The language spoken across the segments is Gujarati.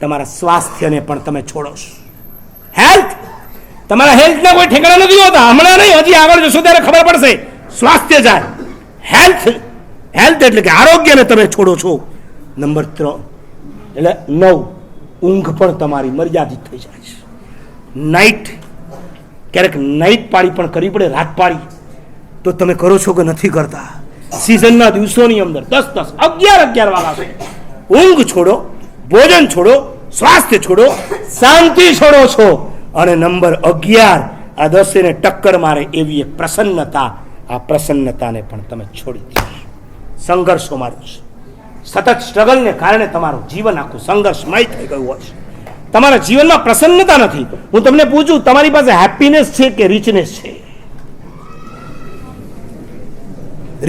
તમારા સ્વાસ્થ્યને પણ તમે છોડો છો. હેલ્થ, તમારા હેલ્થના કોઈ ઠેકાણા નથી હોતા. હમણાં નહીં, હજી આગળ જશો ત્યારે ખબર પડશે. સ્વાસ્થ્ય જાય. હેલ્થ, હેલ્થ એટલે કે આરોગ્યને તમે છોડો છો. નંબર 3 એટલે 9, ઊંઘ પણ તમારી મર્યાદિત થઈ જાય છે. નાઇટ, ક્યારેક નાઇટ પાળી પણ કરવી પડે, રાત પાળી, તો તમે કરો છો કે નથી કરતા? સિઝનના દિવસોની અંદર 10-10, 11-11 વાગ્યા સુધી ઊંઘ છોડો, ભોજન છોડો, સ્વાસ્થ્ય છોડો, શાંતિ છોડો છો. અને નંબર 11, આ 10 ને ટક્કર મારે એવી એક પ્રસન્નતા, આ પ્રસન્નતાને પણ તમે છોડી દીધી. સંઘર્ષો માર્યો છે. સતત સ્ટ્રગલને કારણે તમારું જીવન આખું સંઘર્ષમય થઈ ગયું હોય છે. તમારા જીવનમાં પ્રસન્નતા નથી. હું તમને પૂછું, તમારી પાસે હેપીનેસ છે કે રિચનેસ છે?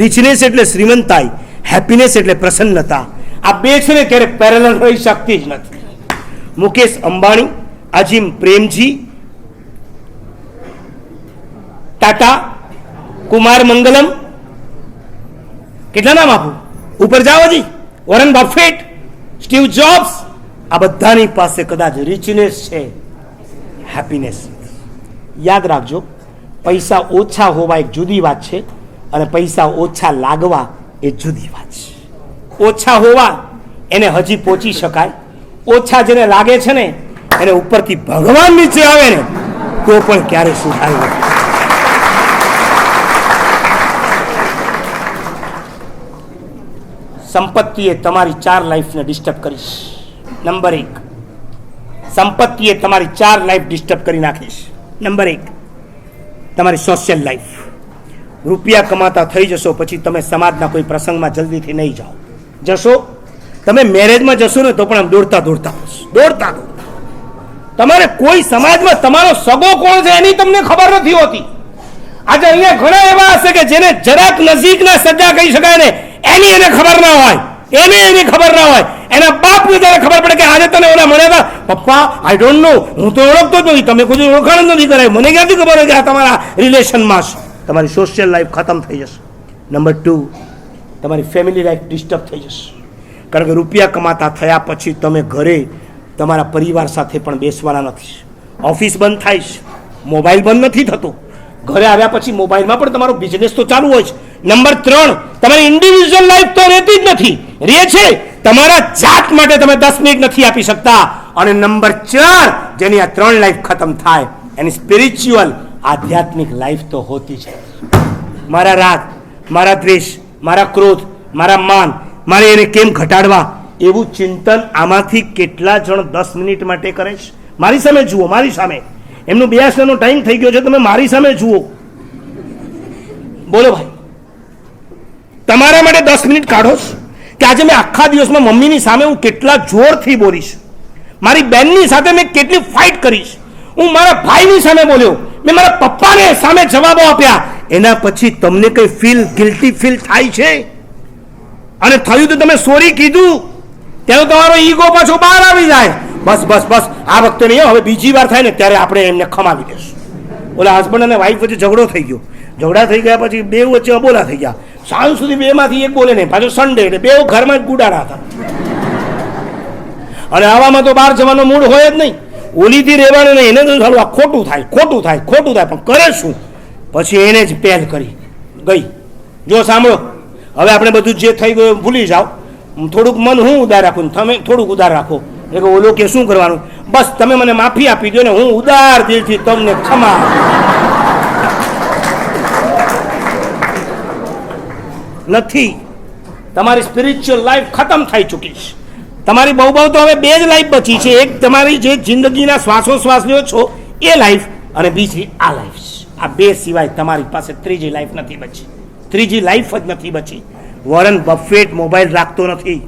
રિચનેસ એટલે શ્રીમંતાઈ, હેપીનેસ એટલે પ્રસન્નતા. આ બે છે ને ક્યારેક પેરેલલ રહી શકતી જ નથી. મુકેશ અંબાણી, અજીમ પ્રેમજી, ટાટા, કુમાર મંગલમ, કેટલા નામ આપું? ઉપર જાઓ હજી. વોરન બફેટ, સ્ટીવ જોબ્સ, આ બધાની પાસે કદાચ રિચનેસ છે, હેપીનેસ. યાદ રાખજો, પૈસા ઓછા હોવા એક જુદી વાત છે અને પૈસા ઓછા લાગવા એ જુદી વાત છે. ઓછા હોવા એને હજી પહોંચી શકાય. ઓછા જેને લાગે છે ને એને ઉપરથી ભગવાન નીચે આવે ને તો પણ ક્યારે સુધાય નથી. સંપત્તિએ તમારી 4 લાઈફને ડિસ્ટર્બ કરીશ. નંબર 1, સંપત્તિએ તમારી 4 લાઈફ ડિસ્ટર્બ કરી નાખીશ. નંબર 1, તમારી સોશિયલ લાઈફ. રૂપિયા કમાતા થઈ જશો પછી તમે સમાજના કોઈ પ્રસંગમાં જલ્દીથી નહીં જાઓ. જશો, તમે મેરેજમાં જશો ને તો પણ આમ દોડતા દોડતા તમારે કોઈ સમાજમાં તમારો સગો કોણ છે એની તમને ખબર નથી હોતી. આજે અહીંયા ઘણા એવા હશે કે જેને જરાક નજીકના સગા કહી શકાય ને એની એને ખબર ના હોય, એની ખબર ના હોય. એના બાપને ત્યારે ખબર પડે કે આજે તને ઓલા મળ્યા હતા, પપ્પા આઈ ડોન્ટ નો, હું તો ઓળખતો જ નથી, તમે કોઈ ઓળખાણ જ નથી કરાય, મને ક્યાંથી ખબર હોય કે આ તમારા રિલેશનમાં છે? તમારી સોશિયલ લાઈફ ખતમ થઈ જશે. નંબર 2, તમારી ફેમિલી લાઈફ ડિસ્ટર્બ થઈ જશે. કારણ કે રૂપિયા કમાતા થયા પછી તમે ઘરે તમારા પરિવાર સાથે પણ બેસવાના નથી. ઓફિસ બંધ થાય છે, મોબાઈલ બંધ નથી થતો. ઘરે આવ્યા પછી મોબાઈલમાં પણ તમારો બિઝનેસ તો ચાલુ હોય છે. નંબર 3, તમારી ઇન્ડિવિજ્યુઅલ લાઈફ તો રહેતી જ નથી. રહે છે, તમારા જાત માટે તમે 10 મિનિટ નથી આપી શકતા. અને નંબર 4, જેની આ 3 લાઈફ ખતમ થાય એની સ્પિરિચ્યુઅલ, આધ્યાત્મિક લાઈફ તો હોતી છે. મારા રાગ, મારા દ્વેષ, મારા ક્રોધ, મારા માન, મારે એને કેમ ઘટાડવા, એવું ચિંતન આમાંથી કેટલા જણ 10 મિનિટ માટે કરે છે? મારી સામે જુઓ, મારી સામે. એમનું બેસવાનો ટાઈમ થઈ ગયો છે, તમે મારી સામે જુઓ. બોલો ભાઈ, તમારા માટે 10 મિનિટ કાઢો કે આજે મેં આખા દિવસમાં મમ્મીની સામે હું કેટલા જોરથી બોલીશ, મારી બહેનની સાથે મેં કેટલી ફાઇટ કરીશ, હું મારા ભાઈની સામે બોલ્યો, મેં મારા પપ્પાને સામે જવાબો આપ્યા. એના પછી તમને કઈ ગિલ્ટી ફીલ થાય છે? અને થયું તો તમે સોરી કીધું ત્યારે તમારો ઈગો પાછો બહાર આવી જાય. બસ બસ બસ, આ વખતે નહીં, હવે બીજી વાર થાય ને ત્યારે આપણે એમને ખમાવી દઈશું. ઓલા હસબન્ડ અને વાઈફ વચ્ચે ઝઘડો થઈ ગયો, ઝઘડા થઈ ગયા પછી બે વચ્ચે અબોલા થઈ ગયા. સાંજ સુધી બેમાંથી એક બોલે નહીં, પાછો સન્ડે એટલે બે ઘરમાં જ ગુડારા હતા. અને આવામાં તો બહાર જવાનો મૂડ હોય જ નહીં. ઓલીથી રહેવાનું નહીં, એને તો સારું આ ખોટું થાય પણ કરે શું? પછી એને જ પહેલ કરી ગઈ. જો સાંભળો, હવે આપણે બધું જે થઈ ગયું ભૂલી જાઓ, થોડુંક મન હું ઉદાર રાખું, તમે થોડુંક ઉદાર રાખો. એટલે ઓલો કે શું કરવાનું? બસ તમે મને માફી આપી દો ને હું ઉદાર દિલથી તમને ક્ષમા. નથી, તમારી સ્પિરિચ્યુઅલ લાઈફ ખતમ થઈ ચૂકી છે. તમારી બહુ તો હવે 2 જ લાઈફ બચી છે. એક તમારી જે જિંદગીના શ્વાસોશ્વાસ લ્યો છો એ લાઈફ, અને બીજી આ લાઈફ. આ 2 સિવાય તમારી પાસે ત્રીજી લાઈફ નથી બચી. ત્રીજી લાઈફ જ નથી બચી. વોરન બફેટ મોબાઈલ રાખતો નથી.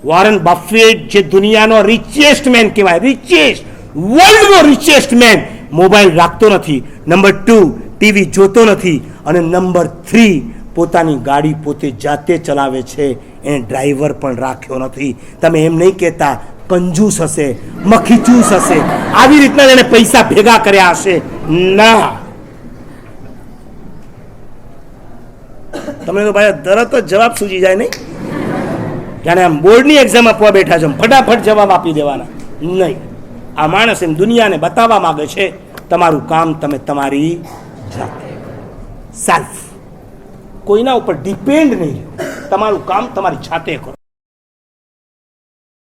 વોરન બફેટ જે દુનિયાનો રિચેસ્ટ મેન કહેવાય, રિચેસ્ટ, વર્લ્ડનો રિચેસ્ટ મેન, મોબાઈલ રાખતો નથી. નંબર 2, ટીવી જોતો નથી. અને નંબર 3, પોતાની ગાડી પોતે જાતે ચલાવે છે, એને ડ્રાઈવર પણ રાખ્યો નથી. તમે એમ નહીં કહેતા કંજૂસ હશે, મખીચૂસ હશે, આવી રીતના એને પૈસા ભેગા કર્યા હશે? ના. તમને તો ભાઈ તરત જ જવાબ સૂજી જાય નહીં. જાણે આમ બોર્ડની એક્ઝામ આપવા બેઠા છો ફટાફટ જવાબ આપી દેવાના નહીં. આ માણસ એમ દુનિયાને બતાવવા માંગે છે તમારું કામ તમે તમારી જાતે સેલ્ફ, કોઈના ઉપર ડિપેન્ડ નહીં, તમારું કામ તમારી જાતે કરો.